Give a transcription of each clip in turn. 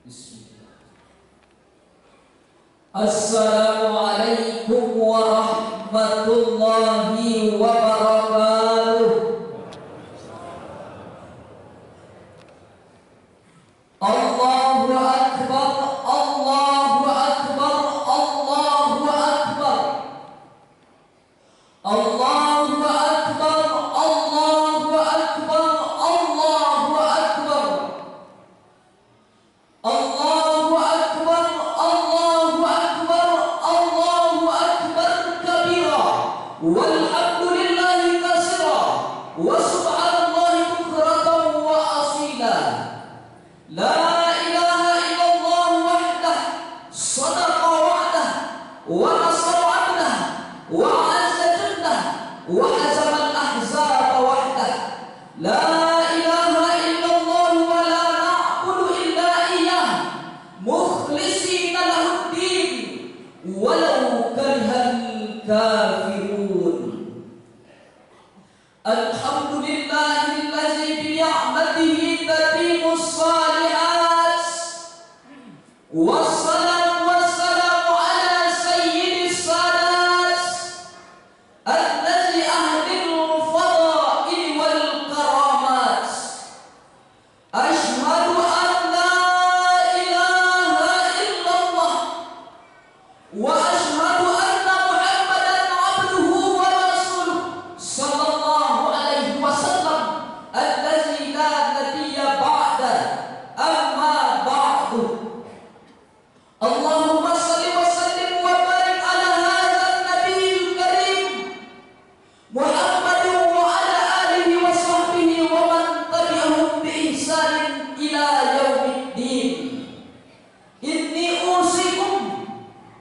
Bismillah. Assalamualaikum warahmatullahi wabarakatuh. Allahu akbar, Allahu akbar, Allahu akbar. Allahu akbar, Allahu akbar, Allahu akbar. Allahu akbar, Allahu akbar, Allahu akbar kabira. Walhamdulillahi katsira. Wa subhanallahi bukratan wa asila. La ilaha illallah wahdah, sadaqa wa'dah, wa nasara 'abdah, wa 'azza jundah, wa hazama al-ahzaba wahdah. La ilaha illallah wa la na'budu illa iyyah, mukhlishina lahu-d-din, walau karihal kafirun. Alhamdulillahillazi bi ni'matihi tatimmus shalihat. Wassalatu wassalamu ala sayyidis sadat, allazi ahlil fadail wal karamat. Ashhadu an la ilaha illallah wa ashhadu anna Muhammadan abduhu wa rasuluh sallallahu alaihi wasallam allazi la nabiyya ba'da, amma ba'du. Allahumma salli wa sallim wa barik ala hadzal nabiyil karim Muhammadin wa ala alihi wa sahbihi wa man tabi'ahum bi ihsanin ila yaumiddin. Inni usikum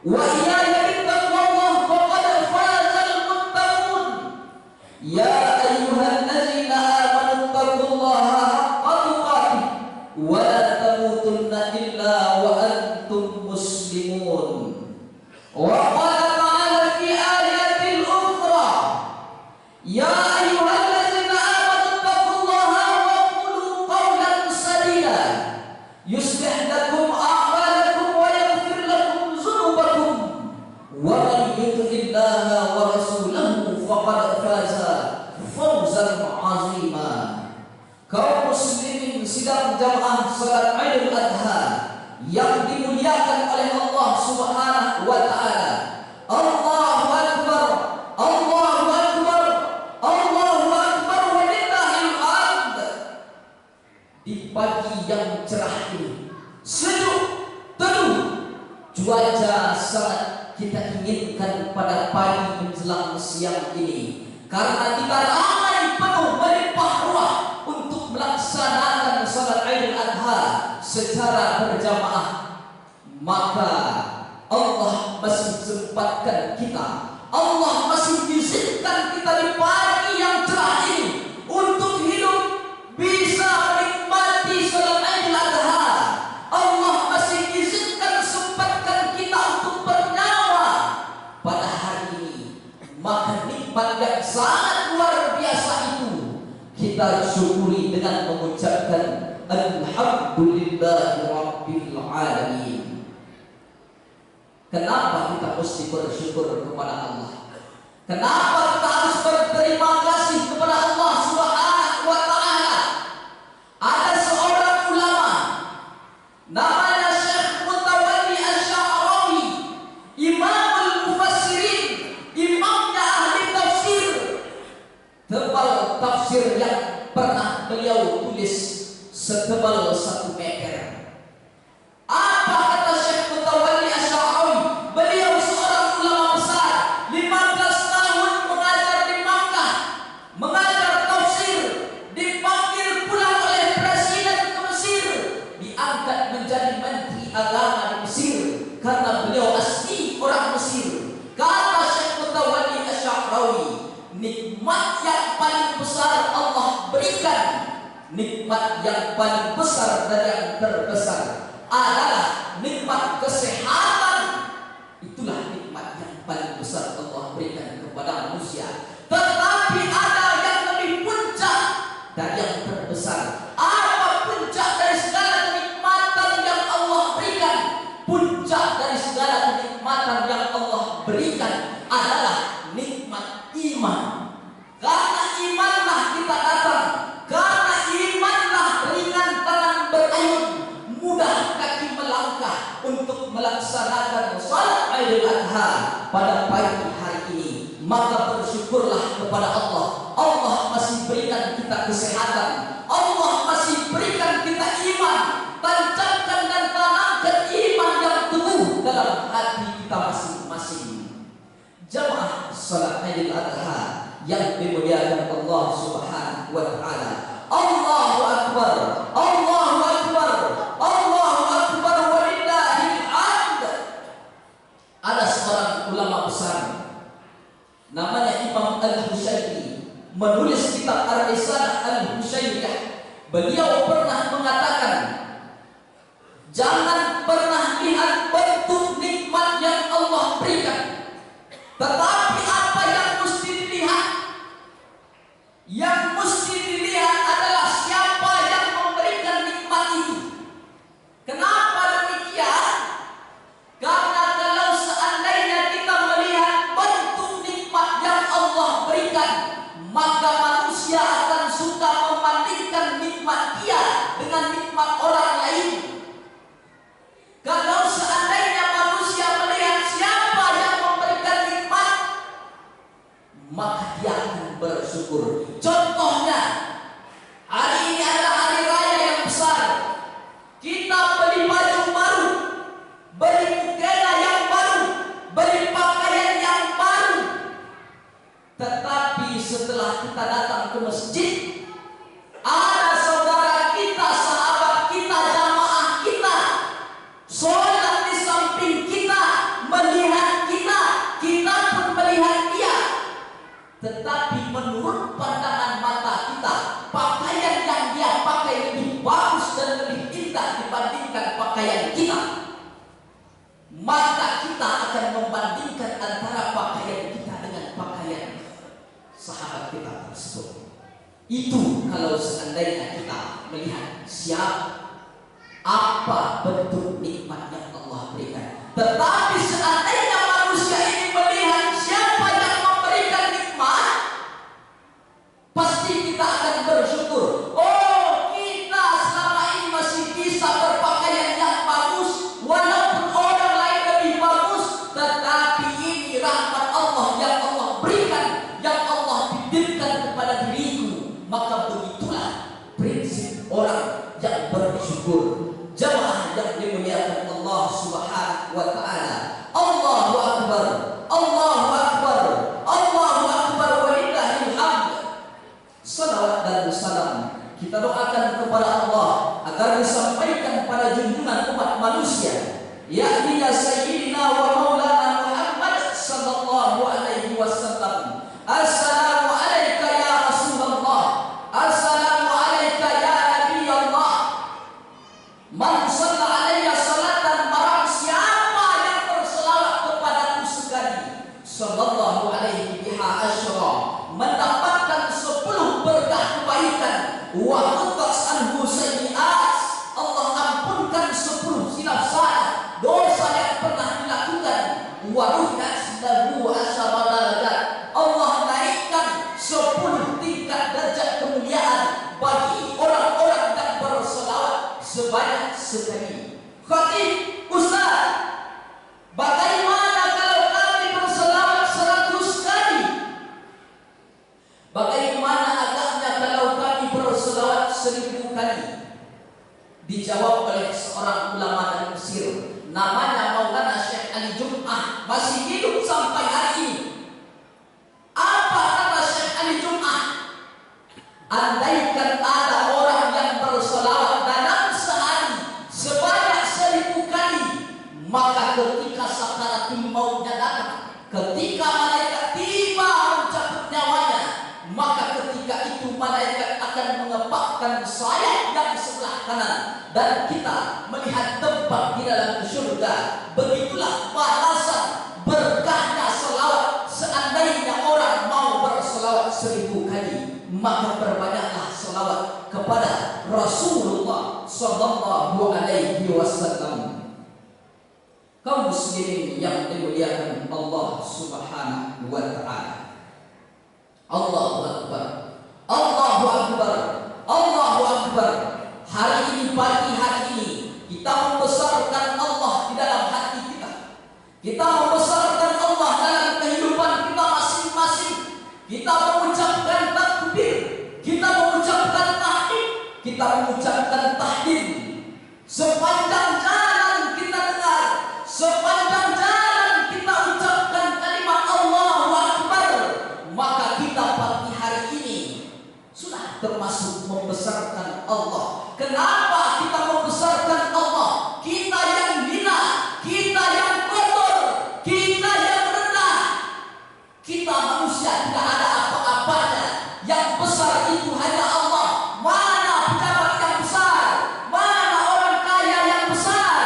wa iyaya bittaqwallah faqad fazal muttaqun. Ya ayyuhallazina amanu taqullaha haqqa tuqatih wa la tamutunna illa wa antum muslimun. Wa qala ta'ala fi ayatil ukhra, ya ayyuhallazina amanu taqullaha wa qulu qawlan sadida yuslih lakum a'malakum wa yaghfir lakum dhunubakum wa man yuti'illaha wa rasulahu faqad faza fawzan 'azima. Kaum muslimin sidang jamaah salat Idul Adha yang dimuliakan oleh Allah Subhanahu wa taala. Allahu akbar, Allahu akbar, Allahu akbar walillahil hamd. Di pagi yang cerah ini, sejuk, teduh, cuaca sangat kita inginkan pada pagi menjelang siang ini, karena kita ramai penuh melimpah ruah untuk melaksanakan salat Idul Adha secara berjamaah. Maka Allah masih sempatkan kita, Allah masih izinkan kita di pagi yang cerah ini untuk hidup, bisa menikmati salat Idul Adha. Allah masih izinkan, sempatkan kita untuk bernyawa pada hari ini. Maka nikmat yang sangat luar biasa itu kita syukuri dengan mengucapkan alhamdulillahi rabbil alamin. Kenapa kita mesti bersyukur kepada Allah? Kenapa kita harus berterima kasih kepada Allah Subhanahu wa taala? Ada seorang ulama namanya Syekh Mutawalli Asy-Sya'rawi, Imamul Mufassirin, imamnya ahli tafsir. Tebal tafsir yang pernah beliau tulis setebal 1 meter. Apa kata Syekh Mutawalli Asy-Sya'rawi? Beliau seorang ulama besar, 15 tahun mengajar di Makkah, mengajar tafsir, dipanggil pulang oleh presiden ke Mesir, diangkat menjadi menteri agama di Mesir karena beliau asli orang Mesir. Kata Syekh Mutawalli Asy-Sya'rawi, nikmat yang paling besar Allah berikan, nikmat yang paling besar dan yang terbesar adalah nikmat kesehatan. Itulah nikmat yang paling besar Allah berikan kepada manusia. Tetapi ada yang lebih puncak dan yang terbesar. Apa puncak dari segala kenikmatan yang Allah melaksanakan salat Idul Adha pada pagi hari ini, maka bersyukurlah kepada Allah. Allah masih berikan kita kesehatan, Allah masih berikan kita iman. Tancapkan dan tanamkan iman yang teguh dalam hati kita masing-masing. Jamaah salat Idul Adha yang dimuliakan Allah Subhanahu wa taala. Allahu akbar, Allahu akbar, Allahu akbar walillahil hamd. Ada seorang ulama besar namanya Imam Al-Husaini, menulis kitab Ar-Risalah Al-Husainiyah. Beliau pernah mengatakan, jangan pernah lihat bentuk nikmat yang Allah berikan, tetapi apa yang mesti dilihat? Yang mesti dilihat adalah siapa yang memberikan nikmat itu. Kenapa demikian? Karena kalau seandainya kita melihat bentuk nikmat yang Allah berikan, maka manusia akan suka membandingkan nikmat dia dengan nikmat orang lain. Kalau seandainya manusia melihat siapa yang memberikan nikmat, maka dia akan bersyukur. Contohnya, hari ini adalah hari raya yang besar. Kita beli baju baru, beli mukena yang baru, beli pakaian yang baru. Tetapi setelah kita datang ke masjid, ada saudara kita, sahabat kita, jamaah kita sholat di samping kita, melihat kita, kita pun melihat dia. Tetapi menurut pandangan mata kita, pakaian yang dia pakai lebih bagus dan lebih indah dibandingkan pakaian kita. Maka kita akan membandingkan antara pakaian kita dengan pakaian sahabat kita tersebut. Itu kalau seandainya kita melihat siapa, apa bentuk nikmat yang Allah berikan. Tetapi seandainya manusia ini melihat siapa yang memberikan nikmat, pasti kita akan bersyukur. Oh, kita selama ini masih bisa berpakaian yang bagus, walaupun orang lain lebih bagus. Tetapi ini rahmat Allah yang Allah berikan, yang Allah titipkan kepada diriku. Maka begitulah prinsip orang yang bersyukur. Jamaah yang dimuliakan Allah Subhanahu wa taala. Allahu akbar, Allahu akbar, Allahu akbar walillahil hamd. Salawat dan salam kita doakan kepada Allah agar disampaikan pada junjungan umat manusia, yakni Sayyidina wa Maulana Muhammad sallallahu alaihi wasallam. Assalamu alayka ya Rasulullah, assalamu alayka ya Nabi Allah. Man shalla alayya salatan, barang siapa yang berselawat kepadaku sekali, sallallahu alaihi biha asyra, mendapatkan 10 berkah kebaikan. Wa qutas anhu sayyi'at, Allah ampunkan 10 silap salah dosa yang pernah dilakukan. Wa rufi'at lahu asyara darajat, Allah naikkan 10 tingkat derajat kemuliaan bagi orang-orang yang berselawat sebanyak sekali. Khatib, Ustaz, bagaimana kalau kami berselawat 100 kali? Bagaimana agaknya kalau kami berselawat 1000 kali? Dijawab oleh seorang ulama dari Mesir, namanya Maulana Syekh Ali Jum'ah, masih hidup sampai hari ini. Apa kata Syekh Ali Jum'ah? Andaikan ada orang yang berselawat dalam sehari sebanyak 1000 kali, maka ketika sakaratul mautnya datang, ketika malaikat tiba mencabut nyawanya, maka ketika itu malaikat akan mengepakkan sayap yang sebelah kanan dan kita melihat tempat di dalam surga. Begitulah balasan berkahnya selawat. Seandainya orang mau berselawat 1000 kali, maka perbanyaklah selawat kepada Rasulullah sallallahu alaihi wasallam. Kaum muslimin yang dimuliakan Allah Subhanahu wa taala. Allahu akbar, Allahu akbar, Allahu akbar. Hari ini, pagi hari ini, kita membesarkan Allah di dalam hati Kita membesarkan Allah dalam kehidupan kita masing-masing. Kita mengucapkan takbir, kita mengucapkan tahlil, kita mengucapkan tahlil. Sepanjang jalan kita dengar, sepanjang jalan kita ucapkan kalimat Allahu Akbar, maka kita pagi hari ini sudah termasuk membesarkan Allah. Kenapa kita membesarkan Allah? Kita yang hina, kita yang kotor, kita yang rendah, kita manusia tidak ada apa-apanya. Yang besar itu hanya Allah. Mana pejabat yang besar? Mana orang kaya yang besar?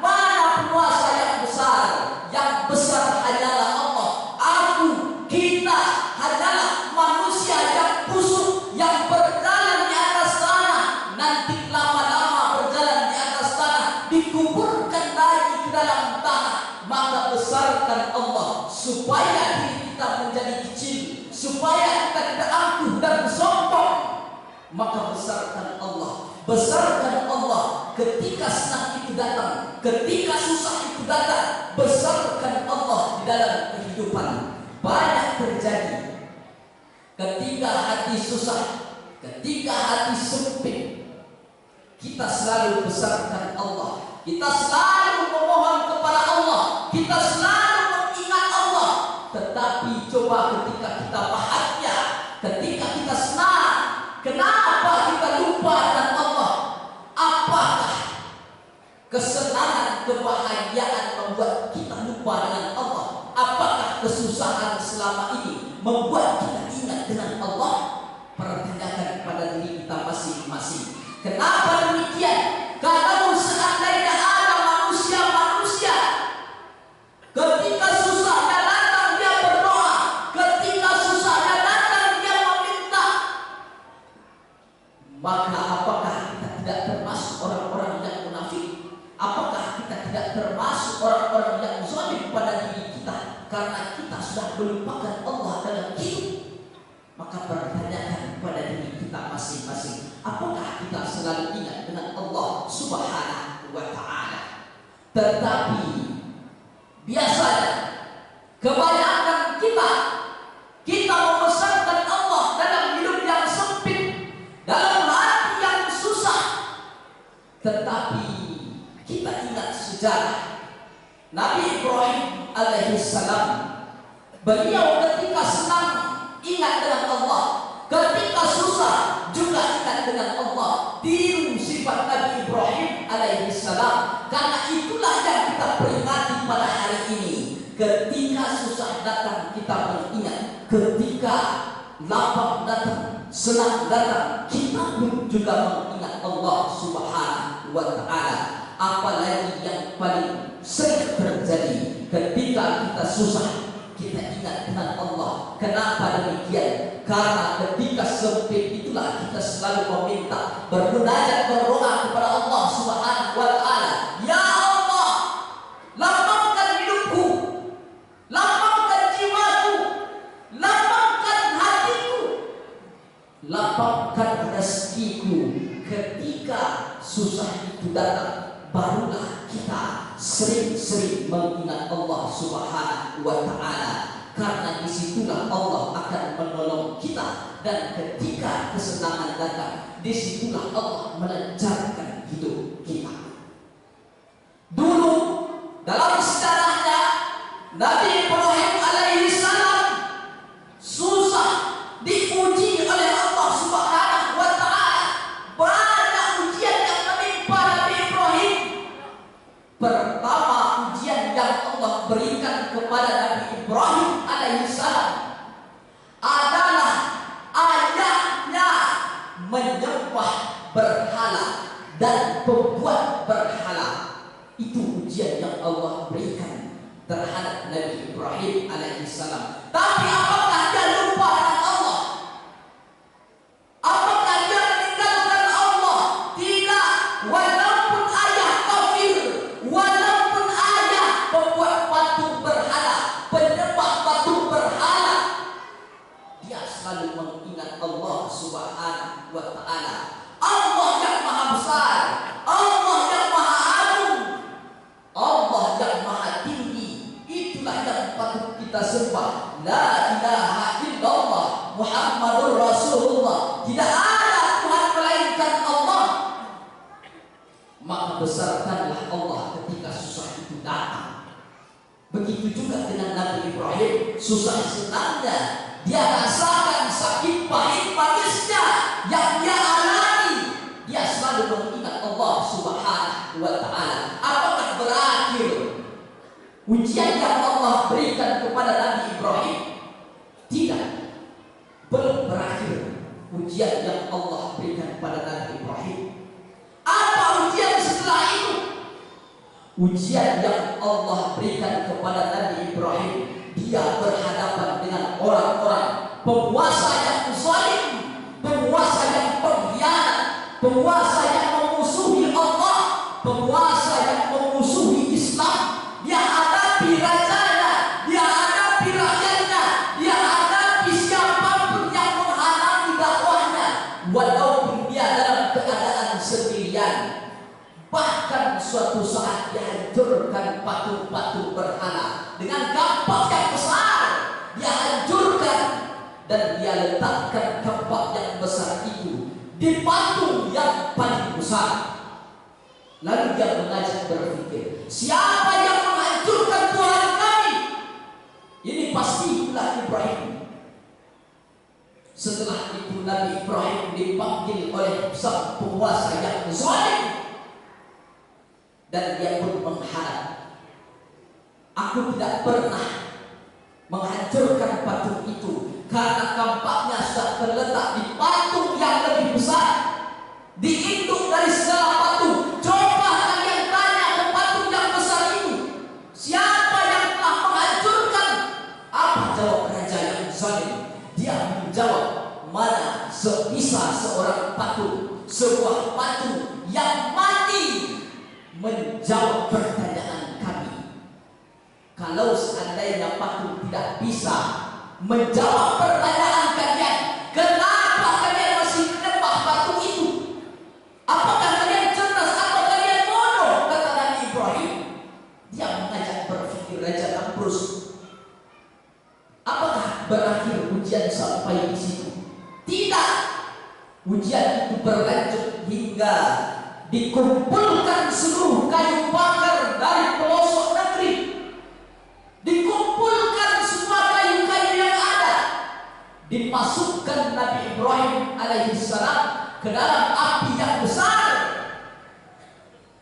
Mana penguasa yang besar? Yang besar hanyalah Allah. Aku, kita hanyalah manusia yang busuk, yang berjalan di atas tanah. Nanti lama-lama berjalan di atas tanah, dikuburkan lagi ke dalam tanah. Maka besarkan Allah supaya diri kita menjadi kecil, supaya kita tidak angkuh dan sombong. Maka besarkan Allah, besarkan Allah ketika senang itu datang, ketika susah itu datang. Besarkan Allah di dalam kehidupan. Banyak terjadi ketika hati susah, ketika hati sempit, kita selalu besarkan Allah. Kita selalu memohon kepada Allah, kita selalu mengingat Allah. Tetapi coba ketika kita bahagia, ketika kita senang, kenapa kita lupa dengan Allah? Apakah kesenangan, kebahagiaan membuat kita lupa dengan Allah? Apakah kesusahan selama ini membuat kita ingat dengan Allah? Pertanyakan pada diri kita masing-masing. Kenapa demikian? Kalau seandainya ada manusia-manusia ketika susahnya datang dia berdoa, ketika susahnya datang dia meminta, maka apakah kita tidak termasuk orang-orang yang munafik? Apakah kita tidak termasuk orang-orang yang zalim pada diri kita karena kita sudah melupakan Allah dalam hidup? Maka pertanyakan pada diri kita masing-masing, apakah kita selalu ingat dengan Allah Subhanahu wa Ta'ala? Tetapi biasanya kebanyakan kita membesarkan Allah dalam hidup yang sempit, dalam hati yang susah. Tetapi kita ingat sejarah Nabi Ibrahim alaihissalam. Beliau ketika senang ingat dengan Allah, ketika susah juga ingat dengan Allah. Tiru sifat Nabi Ibrahim alaihissalam. Karena itulah yang kita peringati pada hari ini. Ketika susah datang kita mengingat, ketika lapang datang, senang datang, kita pun juga mengingat Allah Subhanahu wa Ta'ala. Apalagi yang paling sering terjadi ketika kita susah, kita ingat dengan Allah. Kenapa demikian? Karena ketika sempit itulah kita selalu meminta, bermunajat, berdoa kepada Allah Subhanahu wa Ta'ala. Ya Allah, lapangkan hidupku, lapangkan jiwaku, lapangkan hatiku, lapangkan rezekiku. Ketika susah itu datang, barulah kita sering-sering mengingat Allah Subhanahu wa Ta'ala. Karena disitulah Allah akan menolong kita. Dan ketika kesenangan datang, disitulah Allah melancarkan hidup kita. Dulu dalam sejarahnya Nabi Ibrahim alaihissalam susah, diuji oleh Allah Subhanahu wa Ta'ala. Banyak ujian yang menimpa Nabi Ibrahim. Pertama ujian yang Allah berikan kepada Nabi Ibrahim alaihissalam adalah ayahnya menyembah berhala dan membuat besarkanlah Allah ketika susah itu datang. Begitu juga dengan Nabi Ibrahim, susah senangnya dia rasakan, sakit pahit manisnya yang dia alami, dia selalu mengingat Allah Subhanahu wa Ta'ala. Apakah berakhir ujian yang Allah berikan kepada Nabi Ibrahim? Tidak, belum berakhir ujian yang Allah berikan kepada Nabi Ibrahim. Apa ujian setelah itu? Ujian yang Allah berikan kepada Nabi Ibrahim, dia berhadapan dengan orang-orang penguasa yang zalim, penguasa yang pengkhianat, penguasa yang memusuhi Allah, penguasa yang memusuhi Islam. Dia hadapi rajanya, dia hadapi rakyatnya, dia hadapi siapapun yang menghalangi dakwahnya, walaupun dia dalam keadaan sendirian. Bahkan suatu saat dihancurkan patung-patung berhala dengan dampak yang besar. Dia hancurkan dan dia letakkan dampak yang besar itu di patung yang paling besar. Lalu dia mengajak berpikir, siapa yang menghancurkan Tuhan kami? Ini pasti ulah Ibrahim. Setelah itu Nabi Ibrahim dipanggil oleh sang penguasa yang zalim. Dan dia pun mengharap, aku tidak pernah menghancurkan patung itu karena tampaknya sudah terletak di patung yang lebih besar, diinduk dari segala patung. Coba kalian tanya ke patung yang besar itu, siapa yang telah menghancurkan? Apa jawab raja yang zalim? Dia menjawab, mana sebisa seorang patung, sebuah patung yang mati menjawab pertanyaan kami. Kalau seandainya patung tidak bisa menjawab pertanyaan kalian, kenapa kalian masih menyembah patung itu? Apakah kalian cerdas atau kalian bodoh? Kata Nabi Ibrahim. Dia mengajak berpikir Raja Namrus. Apakah berakhir ujian sampai di situ? Tidak. Ujian itu berlanjut hingga dikumpulkan seluruh kayu bakar dari pelosok negeri, dikumpulkan semua kayu-kayu yang ada, dimasukkan Nabi Ibrahim alaihissalam ke dalam api yang besar.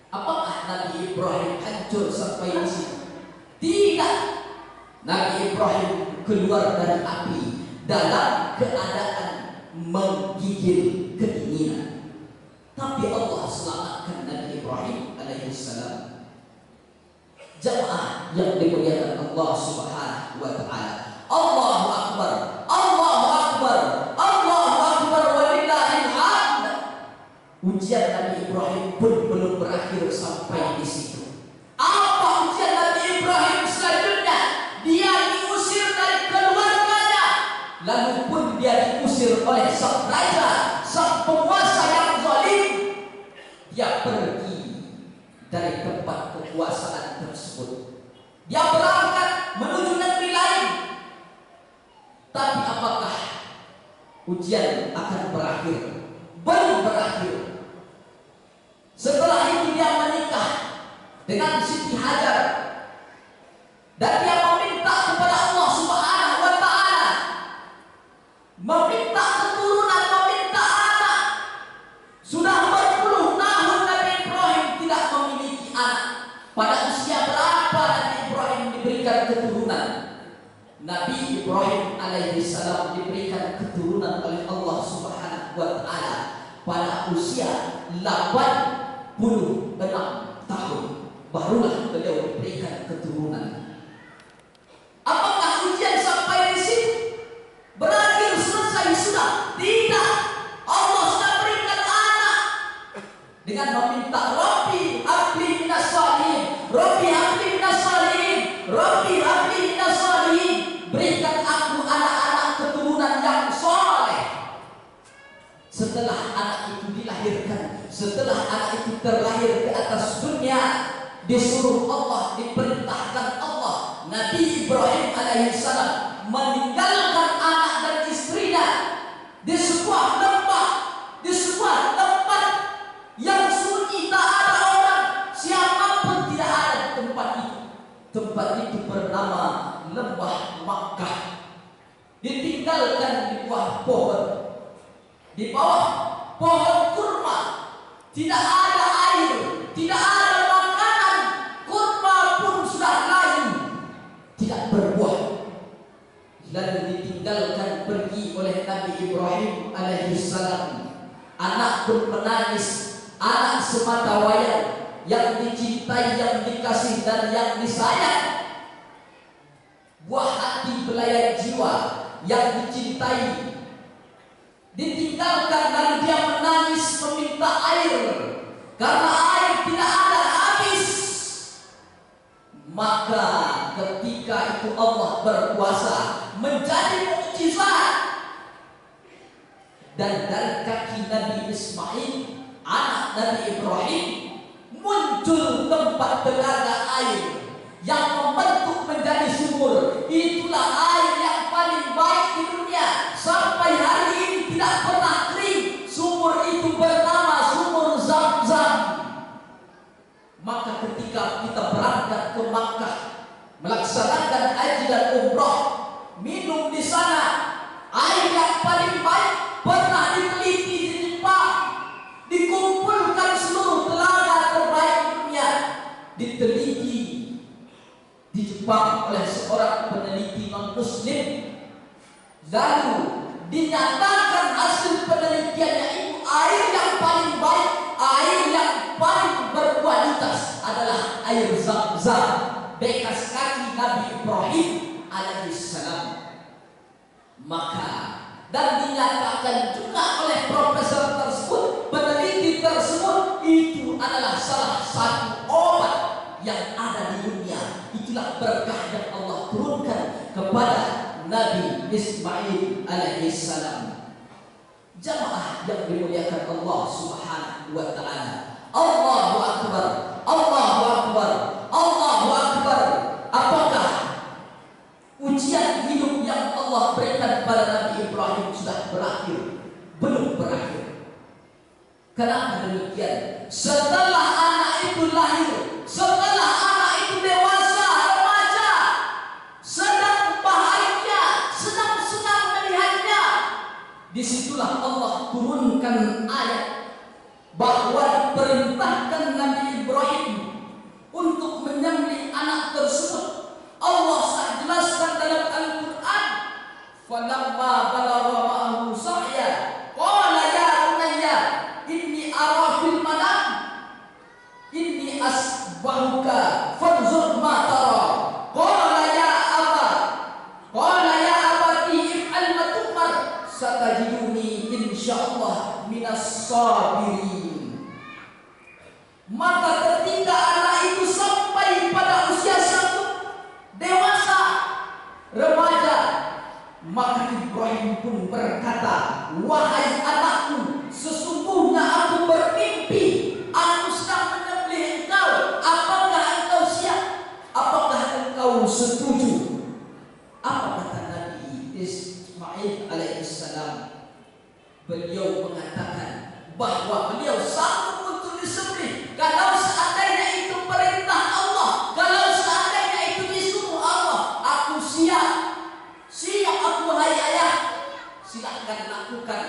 Apakah Nabi Ibrahim hancur sampai di situ? Tidak. Nabi Ibrahim keluar dari api dalam keadaan menggigil kedinginan. Tapi Allah selamatkan Nabi Ibrahim alaihissalam. Jamaah yang dimuliakan Allah Subhanahu wa Ta'ala, Allahu Akbar, Allahu Akbar, Allahu Akbar, walillahil hamd. Ujian Nabi Ibrahim pun belum berakhir sampai di situ. Apa ujian Nabi Ibrahim selanjutnya? Dia diusir dari keluarganya, lalu pun dia diusir oleh sang raja, sang penguasa yang zalim. Dia pergi dari tempat kekuasaan tersebut. Dia berangkat menuju negeri lain. Tapi apakah ujian akan berakhir? Belum berakhir. Setelah itu dia menikah dengan Siti Hajar dan dia meminta kepada Allah Subhanahu wa Ta'ala, meminta keturunan, meminta anak. Sudah berpuluh tahun Nabi Ibrahim tidak memiliki anak. Pada usia berapa Nabi Ibrahim diberikan keturunan? Nabi Ibrahim alaihissalam diberikan keturunan oleh Allah Subhanahu wa Ta'ala pada usia 86 tahun. Barulah beliau diberikan keturunan. Apakah ujian sampai di sini? Berakhir, selesai sudah? Tidak. Allah sudah berikan anak dengan meminta Rabbi habli minas shalihin, Rabbi habli minas shalihin, Rabbi habli minas shalihin. Berikan aku anak-anak keturunan yang soleh. Setelah anak itu dilahirkan, setelah anak itu terlahir ke atas dunia, disuruh Allah, diperintahkan Allah, Nabi Ibrahim alaihissalam meninggalkan anak dan istrinya di sebuah lembah, di sebuah tempat yang sunyi, tak ada orang, Tempat itu bernama Lembah Makkah. Ditinggalkan di bawah pohon. Di bawah pohon kurma. Tidak ada air, tidak ada makanan. Kurma pun sudah layu, tidak berbuah. Lalu ditinggalkan pergi oleh Nabi Ibrahim alaihissalam. Anak pun menangis, anak semata wayang, yang dicintai, yang dikasih dan yang disayang. Buah hati belayan jiwa yang dicintai ditinggalkan dan dia menangis meminta air karena air tidak ada, habis. Maka ketika itu Allah berkuasa menjadi mukjizat, dan dari kaki Nabi Ismail, anak Nabi Ibrahim, muncul tempat telaga air yang membentuk menjadi sumur. Itulah air yang paling baik di dunia. Sampai hari ini tidak pernah kering. Sumur itu bernama Sumur Zam-Zam. Maka ketika kita berangkat ke Makkah melaksanakan haji dan umrah, minum di sana air yang paling baik. Pernah diteliti di Jepang, dikumpulkan seluruh telaga terbaik dunia, diteliti di Jepang oleh seorang peneliti non-muslim. Lalu dinyatakan hasil penelitiannya itu air yang paling baik, air yang paling berkualitas adalah air Zam-Zam, bekas kaki Nabi Ibrahim alaihissalam. Maka dan dinyatakan juga oleh profesor tersebut, peneliti tersebut, itu adalah salah satu obat yang ada di dunia. Itulah berkah yang Allah turunkan kepada Nabi Ismail alaihissalam. Jamaah yang dimuliakan Allah subhanahu wa ta'ala, Allahu Akbar, Allahu Akbar, Allahu Akbar. Apakah ujian hidup yang Allah berikan pada Nabi Ibrahim sudah berakhir? Belum berakhir. Kenapa demikian? Setelah anak itu lahir, setelah anak itu dewasa, remaja, sedang bahagia, senang-senang melihatnya, disitulah Allah turunkan ayat bahwa diperintahkan Nabi Ibrahim untuk menyembelih anak tersebut. Allah sudah jelaskan dalam Al-Quran, falamma balagha ma'ahu sa'ya qala ya bunayya inni ara fil manam inni asbahuka fanzur ma tara qala ya abati if'al ma tu'mar satajiduni insyaallah minas sabirin. Maka ketika anak itu sampai pada usia dewasa, remaja, maka Ibrahim pun berkata, wahai anakku, sesungguhnya aku bermimpi, aku sedang menyembelih engkau. Apakah engkau siap? Apakah engkau setuju? Apa kata Nabi Ismail alaihissalam? Beliau mengatakan bahwa beliau sanggup untuk disembelih kalau seandainya itu perintah Allah, kalau seandainya itu disuruh Allah. Aku siap aku, wahai ayah, silahkan lakukan.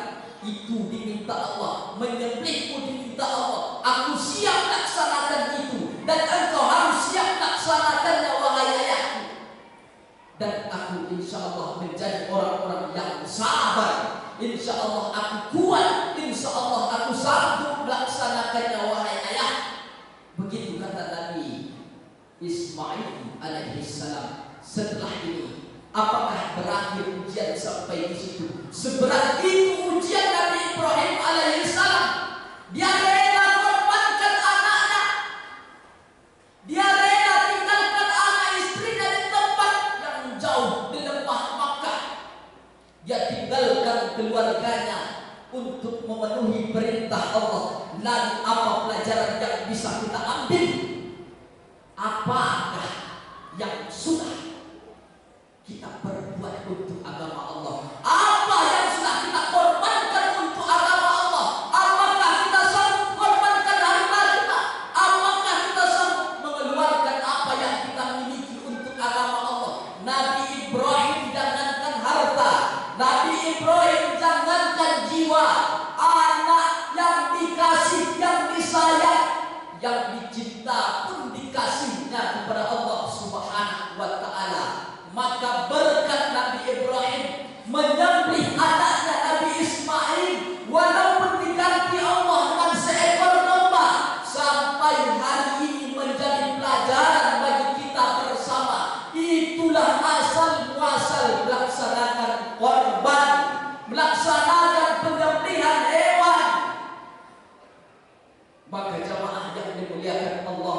Itu diminta Allah, menyembelihmu diminta Allah. Aku siap laksanakan itu, dan engkau harus siap laksanakannya, wahai ayahku. Dan aku insya Allah menjadi orang-orang yang sabar. Insya Allah aku kuat, insya Allah aku sanggup melaksanakannya, wahai ayah. Begitu kata Nabi Ismail alaihissalam. Setelah ini, apakah berakhir ujian sampai di situ? Seberat itu ujian Nabi Ibrahim alaihissalam. Dia rela korbankan anaknya, dia rela tinggalkan anak istrinya di tempat yang jauh di lembah Makkah. Dia tinggalkan keluarganya untuk memenuhi perintah Allah. Dan apa pelajaran yang bisa kita ambil? Apakah yang sudah kita perbuat untuk agama Allah? Apa yang sudah kita korbankan untuk agama Allah? Apakah kita sanggup korbankan harta kita? Apakah kita sanggup mengeluarkan apa yang kita miliki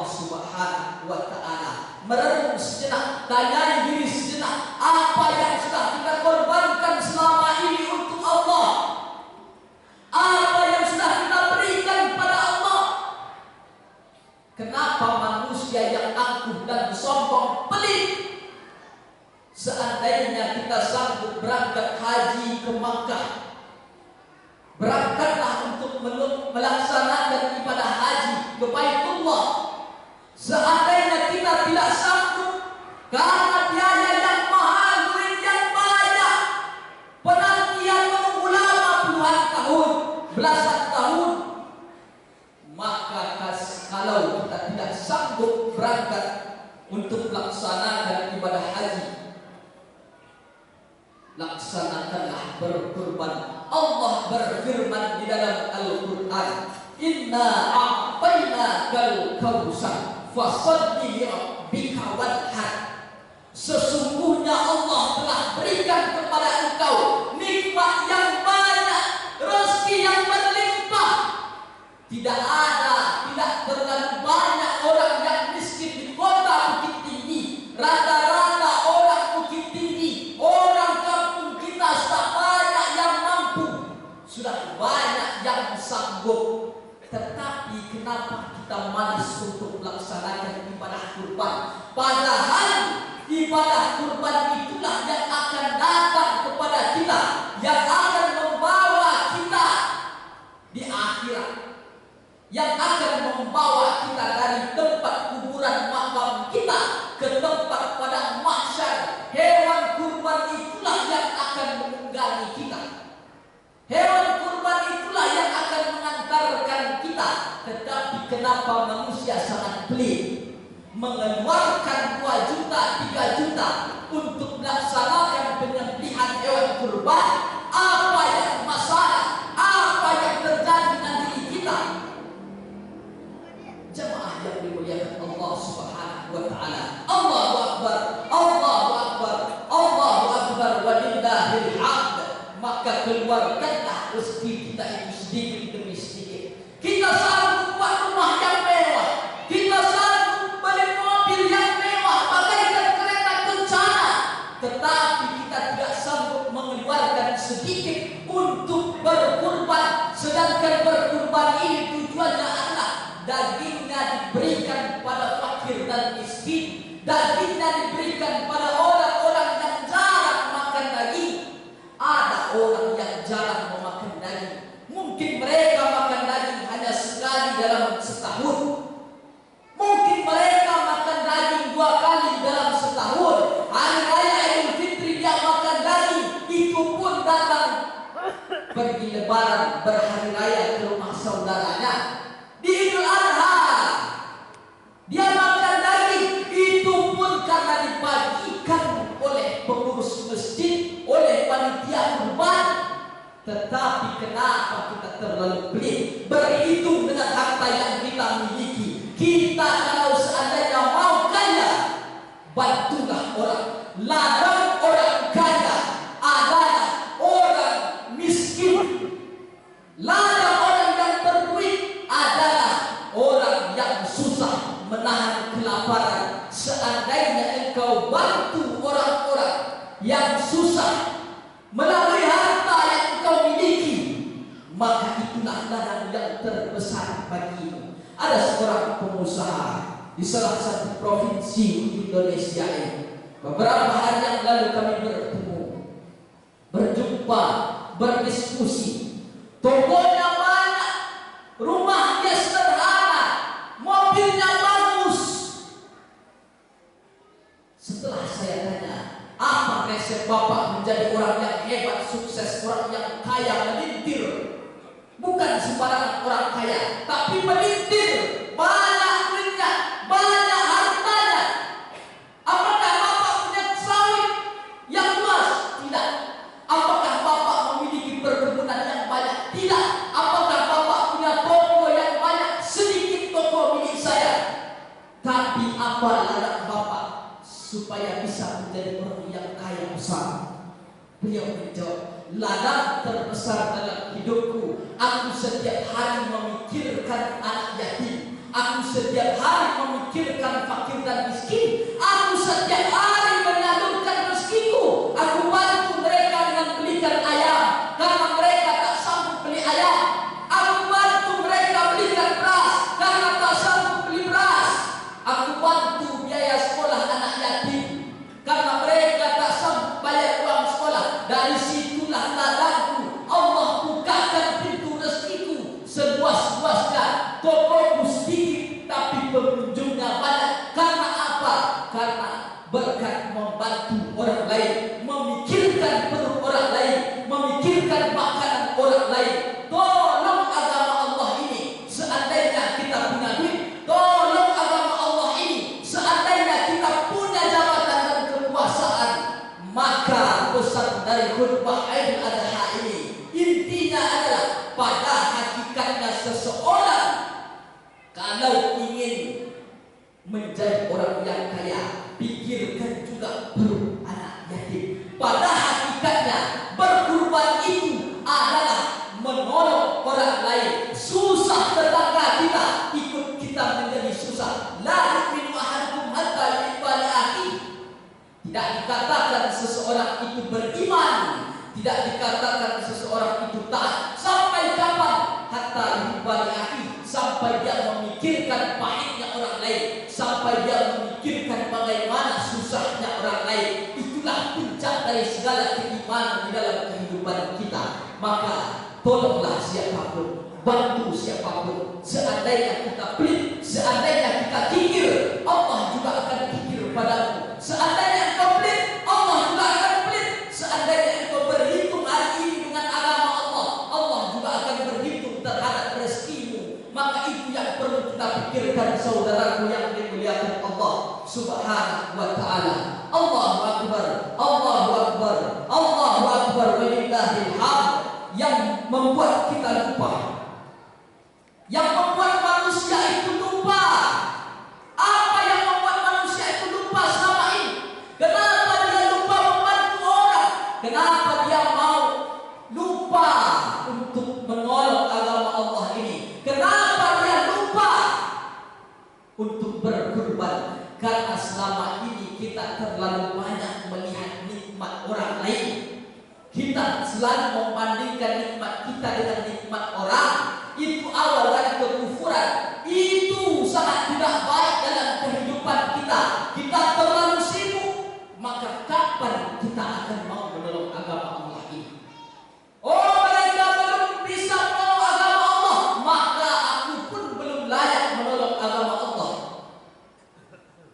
Subhanahu wa ta'ala. Merenung sejenak, tanyai diri sejenak, apa yang sudah kita korbankan selama ini untuk Allah? Apa yang sudah kita berikan pada Allah? Kenapa manusia yang angkuh dan sombong pelit? Seandainya kita sanggup berangkat haji ke Makkah, berangkatlah untuk melaksanakan ibadah haji ke Baitullah. Seandainya kita tidak sanggup karena biaya yang mahal, duit yang banyak, penantian menunggu lama puluhan tahun, belasan tahun, maka kalau kita tidak sanggup berangkat untuk melaksanakan ibadah haji, laksanakanlah berkurban. Allah berfirman di dalam Al-Quran, Inna a'tainakal kautsar fasholli lirabbika wanhar. Sesungguhnya Allah telah berikan kepada engkau nikmat yang banyak, rezeki yang berlimpah. Tidak terlalu banyak orang yang miskin di kota Bukit Tinggi. Rata-rata orang Bukit Tinggi, orang kampung kita sudah banyak yang mampu, sudah banyak yang sanggup. Tetapi kenapa kita malas untuk melaksanakan ibadah kurban? Padahal ibadah kurban itulah yang akan datang kepada kita, yang akan membawa kita di akhirat, yang akan membawa kita dari tempat kuburan makam kita ke tempat pada mahsyar. Hewan kurban itulah yang akan menunggangi kita. Hewan kurban itulah yang akan mengantarkan kita. Tetapi kenapa manusia sangat pelit, mengeluarkan 2 juta, 3 juta untuk melaksanakan penyembelihan hewan kurban? Apa yang masalah? Apa yang terjadi dengan diri kita? Jemaah yang dimuliakan Allah Subhanahu wa ta'ala, Allahu Akbar, Allahu Akbar, Allahu Akbar, walillahil hamd. Maka keluarkanlah rezeki kita itu sedikit demi sedikit. Kita sanggup buat rumah yang mewah, kita sanggup beli mobil yang mewah bagaikan kereta kencana, tetapi kita tidak sanggup mengeluarkan sedikit untuk berkurban. Sedangkan berkurban ini tujuannya adalah dagingnya diberikan pada fakir dan miskin, dagingnya diberikan pada orang-orang yang jarang makan daging. Ada orang yang jarang memakan daging, mungkin mereka makan daging hanya sekali dalam setahun, mungkin mereka makan daging 2 kali dalam setahun. Hari raya Idul Fitri dia makan daging, itu pun datang pergi lebaran berhari raya ke rumah saudaranya. Di Idul Adha dia makan daging, itu pun karena dibagikan oleh pengurus masjid, oleh panitia kurban. Tetapi kenapa kita terlalu pelit berhitung dengan harta yang kita miliki? Kita kalau seandainya mau kaya, bantulah orang. Ladang orang kaya adalah orang miskin. Ladang orang yang berduit adalah orang yang susah menahan kelaparan. Seandainya engkau bantu orang-orang yang susah melalui harta yang engkau miliki, maka itulah ladang yang terbesar bagimu. Ada seorang pengusaha di salah satu provinsi di Indonesia ini. Beberapa hari yang lalu kami bertemu, berjumpa, berdiskusi. Tokonya banyak, rumahnya sederhana, mobilnya bagus. Setelah saya tanya, apa resep Bapak menjadi orang yang hebat, sukses, orang yang kaya, melintir? Bukan sembarangan orang kaya, tapi melintir, banyak duitnya, banyak hartanya. Apakah Bapak punya sawit yang luas? Tidak. Apakah Bapak memiliki perkebunan yang banyak? Tidak. Apakah Bapak punya toko yang banyak? Sedikit toko milik saya. Tapi apa ladang Bapak supaya bisa menjadi orang yang kaya besar? Beliau menjawab, ladang terbesar dalam hidupku, aku setiap hari memikirkan anak yatim. Aku setiap hari memikirkan fakir dan miskin. Aku setiap hari menyalurkan rezekiku. Aku bantu mereka dengan belikan ayam karena mereka tak sanggup beli ayam. Aku bantu mereka belikan beras karena tak sanggup beli beras. Aku bantu biaya sekolah anak yatim karena mereka tak sanggup bayar uang sekolah. Dari situlah ladangku. Allah bukakan pintu rezekiku seluas-luasnya. Tokoku sedikit tapi pengunjungnya banyak. Karena apa? Karena berkat membantu orang lain, memikirkan perut orang lain, memikirkan makanan orang lain. Tolong agama Allah ini. Seandainya kita punya duit, tolong agama Allah ini. Seandainya kita punya jabatan dan kekuasaan, maka pesan dari khutbah Idul Adha ini intinya adalah pada hakikatnya seseorang kalau ingin menjadi orang yang kaya, pikirkan juga perut anak yatim. Pada hakikatnya berkurban itu adalah menolong orang lain. Susah tetangga kita, ikut kita menjadi susah. La yu'minu ahadukum hatta yuhibba li akhihi. Tidak dikatakan seseorang itu beriman, tidak dikatakan seseorang itu taat. Sampai kapan? Hatta yuhibba li akhihi. Sampai dia memikirkan pahitnya orang lain, sampai dia memikirkan bagaimana susahnya orang lain. Itulah puncak dari segala keimanan di dalam kehidupan kita. Maka tolonglah siapapun, bantu siapapun. Seandainya kita pelit, seandainya kita kikir, Allah juga akan kikir padamu. Seandainya engkau pelit, Allah juga akan pelit. Seandainya engkau berhitung hari ini dengan agama Allah, Allah juga akan berhitung terhadap rezekimu. Maka itu yang perlu kita pikirkan, saudaraku yang dimuliakan Allah Subhanahu wa ta'ala. Allahu Akbar, Allahu Akbar, Allahu Akbar, walillahil hamd. Yang membuat kita lupa, yang membuat manusia itu lupa. Apa yang membuat manusia itu lupa selama ini? Kenapa dia lupa membantu orang? Kenapa dia mau lupa untuk menolong agama Allah ini? Kenapa dia lupa untuk berkorban? Karena selama ini kita terlalu banyak melihat nikmat orang lain. Kita selalu membandingkan nikmat kita dengan nikmat orang. Itu awal dari kekufuran. Itu sangat tidak baik dalam kehidupan kita. Kita terlalu sibuk. Maka kapan kita akan mau menolong agama Allah ini? Oh, mereka belum bisa menolong agama Allah, maka aku pun belum layak menolong agama Allah.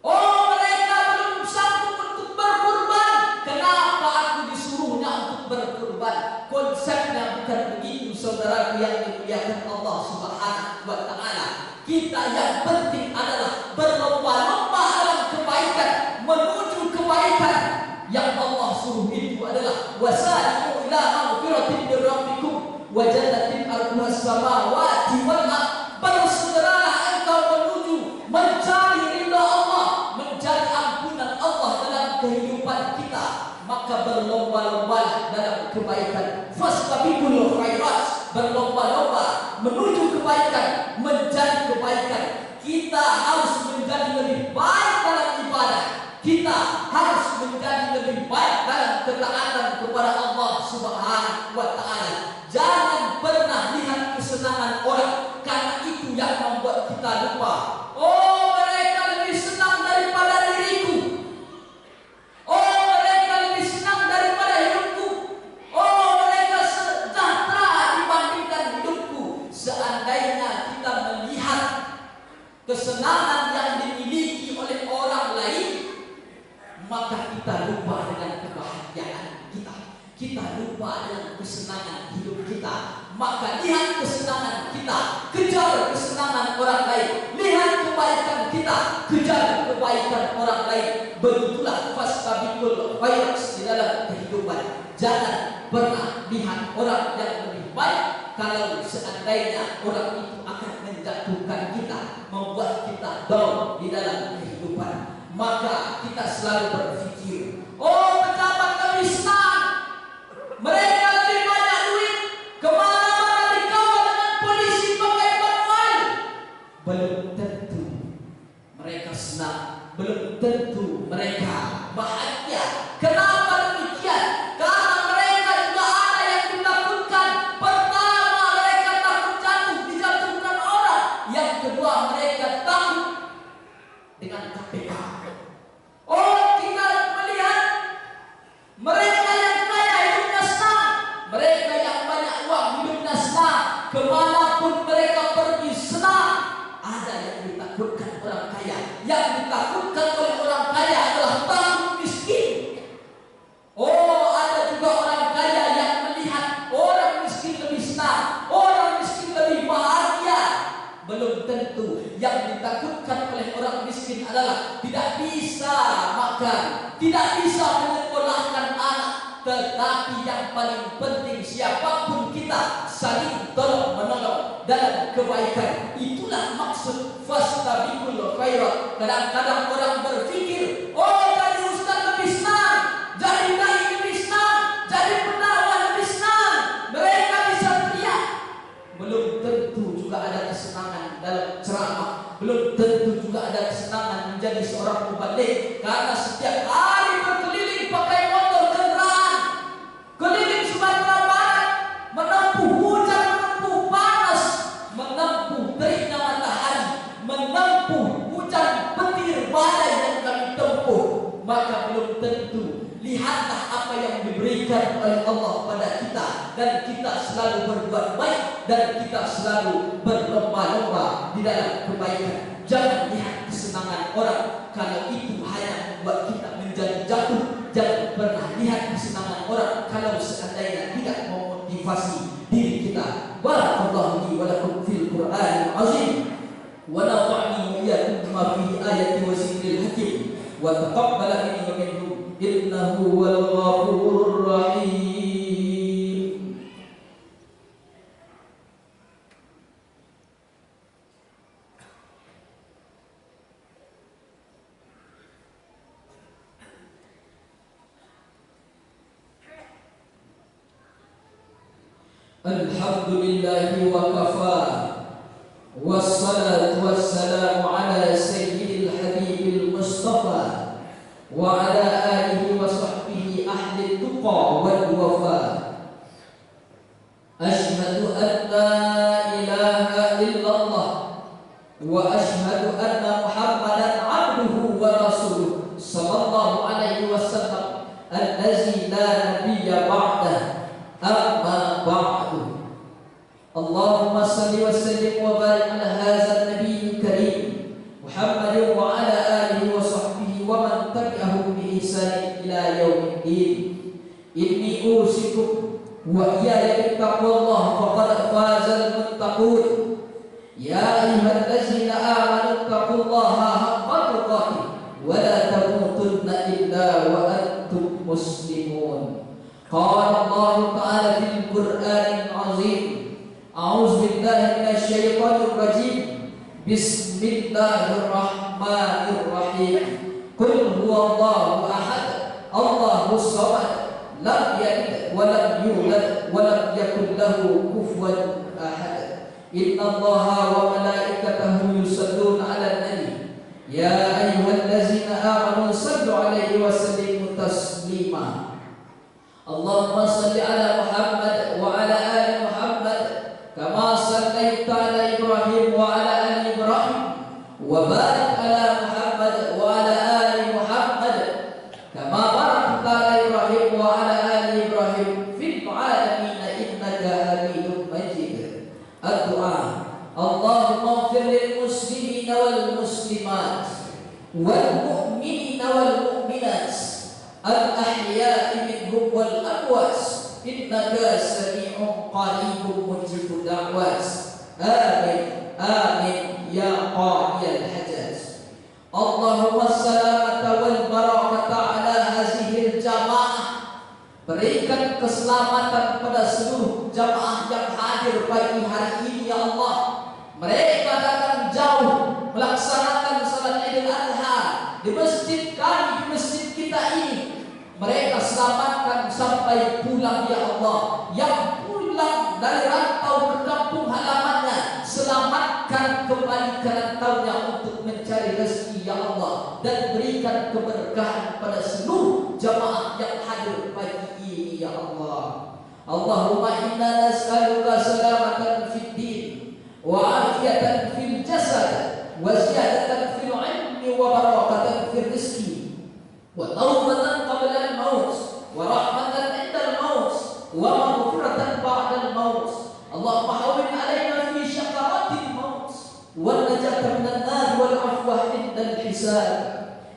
Oh, mereka belum sanggup untuk berkorban, kenapa aku disuruhnya untuk berkorban? Konsepnya bukan begitu, saudaraku yang dimuliakan Allah Subhanahu wa ta'ala. Kita yang penting adalah berlomba-lomba dalam kebaikan, menuju kebaikan. Yang Allah suruh itu adalah wasari'u ila maghfiratin min rabbikum wa jannatin arduha as-samawati wal ardh. Bersegeralah engkau menuju mencari ridha Allah, mencari ampunan Allah dalam kehidupan kita. Maka berlomba-lomba dalam kebaikan. Fastabiqul khairat, berlomba-lomba menuju kebaikan, mencari kebaikan. Kita harus menjadi lebih baik dalam ibadah. Kita harus menjadi lebih baik dalam ketaatan kepada Allah Subhanahu wa ta'ala. Jangan pernah lihat kesenangan orang, karena itu yang membuat kita lupa. Oh, mereka lebih senang daripada diriku. Oh, mereka lebih senang daripada hidupku. Oh, mereka sejahtera dibandingkan hidupku. Seandainya kita melihat kesenangan yang dimiliki oleh orang lain, maka kita lupa dengan kebahagiaan kita. Kita lupa dengan kesenangan hidup kita. Maka lihat kesenangan kita, kejar kesenangan orang lain. Lihat kebaikan kita, kejar kebaikan orang lain. Begitulah fastabiqul khairat di dalam kehidupan. Jangan pernah lihat orang yang lebih baik kalau seandainya orang itu akan menjatuhkan kita, membuat kita down di dalam kehidupan. Maka kita selalu berpikir, oh, pejabat lebih senang, mereka lebih banyak duit, kemana-mana dikawal dengan polisi pakai manual. Belum tentu mereka senang, belum tentu mereka bahagia. Kenapa demikian? Karena mereka juga ada yang ditakutkan. Pertama, mereka takut jatuh, dijatuhkan orang. Yang kedua, mereka takut dengan KPK. Oh, kita melihat mereka yang kaya hidupnya senang, mereka yang banyak uang hidupnya senang, kemanapun mereka pergi senang. Ada yang ditakutkan orang kaya. Yang ditakutkan oleh orang kaya adalah takut miskin. Oh, ada juga orang kaya yang melihat orang miskin lebih senang, orang miskin lebih bahagia. Belum tentu. Yang ditakutkan oleh orang miskin adalah tidak bisa makan, tidak bisa menyekolahkan anak. Tetapi yang paling penting, siapapun kita saling tolong menolong dalam kebaikan. Itulah maksud fastabiqul khairat. Kadang-kadang orang berpikir, oh, jadi ustaz lebih senang, jadi dai lebih senang, jadi pendakwah lebih senang, mereka bisa teriak. Belum tentu juga ada kesenangan dalam ceramah. Belum tentu juga ada kesenangan menjadi seorang mubalik. Karena setiap hari berkeliling pakai motor kendaraan, keliling Sumatera Barat, menempuh hujan, menempuh panas, menempuh teriknya matahari, menempuh hujan petir badai yang kami tempuh. Maka belum tentu. Lihatlah apa yang diberikan oleh Allah pada kita, dan kita selalu berbuat baik, dan kita selalu berlomba-lomba di dalam kebaikan. Jangan lihat kesenangan orang, kalau itu hanya membuat kita menjadi jatuh. Jangan pernah lihat kesenangan orang kalau seandainya tidak memotivasi diri kita. Barakallahu li wa lakum fil Qur'anil azim, wa nafa'ni wa iyyakum bima fihi ayati wa zikril hakim, wa taqabbal minni wa minkum innahu wal ghafurur rahim. Alhamdulillahi wa kafa, wassalatu wassalamu ala sayyidil habibil mustafa wa ala alihi wa sahbihi ahli tuqa wal wafa. Ashhadu an la ilaha illallah wa ashhadu anna Muhammadan abduhu wa rasuluh sallallahu alaihi wasallam allazi la nabiyya ba'dah. Amma ba'du. Allahumma salli wa sallim wa barik ala hadzal nabiyil karim Muhammadin wa ala alihi wa sahbihi wa man tabi'ahum bi ihsan ila yaumiddin. Inni usikum wa iyaya bittaqwallah faqad fazal muttaqun. Ya ayyuhallazina amanu taqullaha haqqa tuqatih wa la tamutunna illa wa antum muslimun. Qala Allah Ta'ala fil Qur'anil Azim, a'udzu billahi minasy syaithanir rajim. Bismillahirrahmanirrahim. Qul huwallahu ahad, Allahus samad, lam yalid wa lam yulad wa lam yakul lahu kufuwan ahad. Innallaha wa malaikatahu yusalluna 'alan nabi. Ya ayyuhallazina amanu sallu 'alaihi wa sallimu taslima. Allahumma salli ala Muhammad wa ala ali Muhammad kama sallaita ala Ibrahim wa ala ali Ibrahim, wa barik ala Muhammad wa ala ali Muhammad kama barakta ala Ibrahim wa ala ali Ibrahim fil alamin innaka Hamidum Majid. Ad-du'a. Allahumma ighfir lil muslimina wal muslimat wal mu'minina wal mu'minat al-ahya'i minhum wal amwat innaka sami'un qaribun mujibud da'wat. Amin amin ya qadiyal hajat. Allahumma salamata wal barakata ala hazihil jamaah. Berikan keselamatan pada seluruh jamaah yang hadir pagi hari ini ya Allah. Mereka datang jauh melaksanakan salat Idul Adha di masjid kami, di masjid kita ini. Mereka selamatkan sampai pulang ya Allah. Yang pulang dari rantau ke kampung halamannya, selamatkan kembali ke rantaunya untuk mencari rezeki dan berikan keberkahan pada seluruh jamaah yang hadir pagi ini ya Allah. Allahumma inna nas'aluka salamatan fid din wa afiyatan fil jasad wa ziyadatan fil ilmi wa barakatan fil rizqi wa taubatan qabla al-maut wa rahmatan 'inda al-maut wa maghfiratan ba'da al-maut. Allahumma hawwin 'alaina fi syakaratil maut wal najata minan nar wal 'afwa 'inda al-hisab.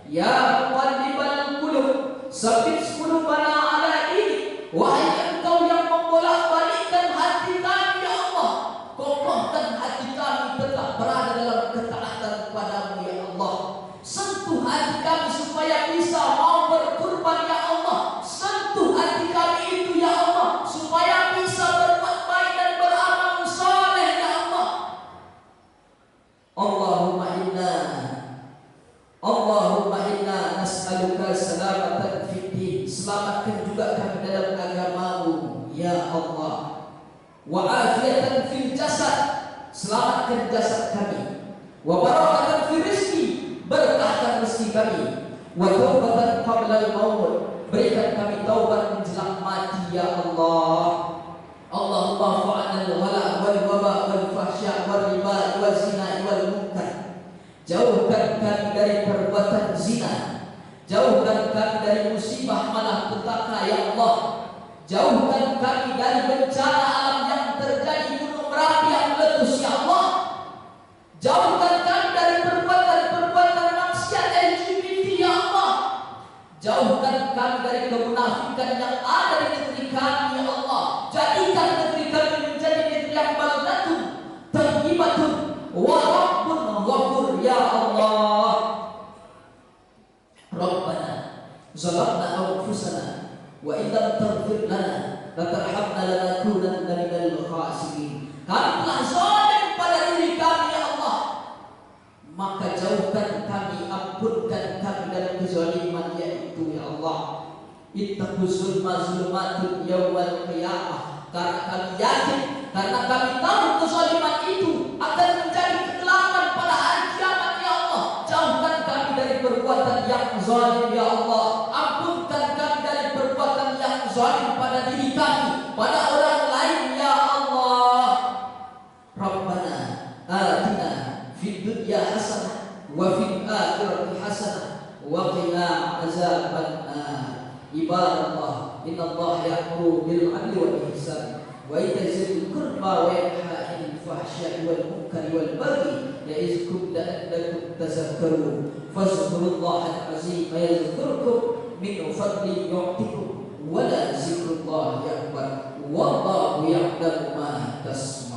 Ya muqallibal qulub, sabbit qulubana 'ala dinik. Wahai Engkau yang membolak-balikkan hati kami ya Allah, kokohkan hati kami tetap berada dalam ketaatan padamu ya Allah. Sentuh hati kami supaya bisa mau berkurban ya Allah. Sentuh hati kami itu ya Allah supaya bisa berbuat baik dan beramal saleh ya Allah. Allahumma inna nas'aluka salamatan fid din. Selamatkan juga kami dalam agamamu ya Allah. Wa afiyatan fil jasad. Selamatkan jasad kami. Wa barakatan fil rizqi. Berkahkan rezeki kami. Wa taubatan qabla al-maut. Berikan kami taubat menjelang mati ya Allah. Allahumma fa'anal wala wal waba wal fahsya wal riba wal zina wal munkar. Jauhkan kami dari perbuatan zina. Jauhkan kami dari musibah malapetaka ya Allah. Jauhkan kami dari bencana alam yang terjadi, gunung Merapi yang meletus ya Allah. Jauhkan kami dari perbuatan-perbuatan maksiat LGBT ya Allah. Jauhkan kami dari kemunafikan yang ada di negeri kami ya Allah. Jadikan negeri kami menjadi negeri yang baldatun thayyibatun wa rabbun ghafur ya Allah. Rabbana zalamna anfusana wa illam taghfir lana wa tarhamna lanakunanna minal khasirin. Kami telah zalim pada diri kami ya Allah, maka jauhkan kami, ampunkan kami dari kezaliman yaitu ya Allah. Ittaqu zulma zulmatun yawmal qiyamah. Karena kami yakin, karena kami tahu kezaliman itu akan menjadi kegelapan pada hari kiamat ya Allah. Jauhkan kami dari perbuatan yang zalim ya Allah. Ampunkan kami dari perbuatan yang zalim pada diri kami, pada orang lain ya Allah. Rabbana atina fid dunya hasanah wa fil akhirati hasanah wa qina azabannar. Ibadallah, innallaha ya'muru bil 'adli wal ihsan wa ita'i dzil qurba wa yanha 'anil fahsya'i wal munkari wal baghi ya'izukum la'allakum tadhakkarun. Fadhkurullaha al-'azim yadhkurkum min fadlihi yu'tikum wa la dzikrullahi akbar wallahu ya'lamu ma tasna'un.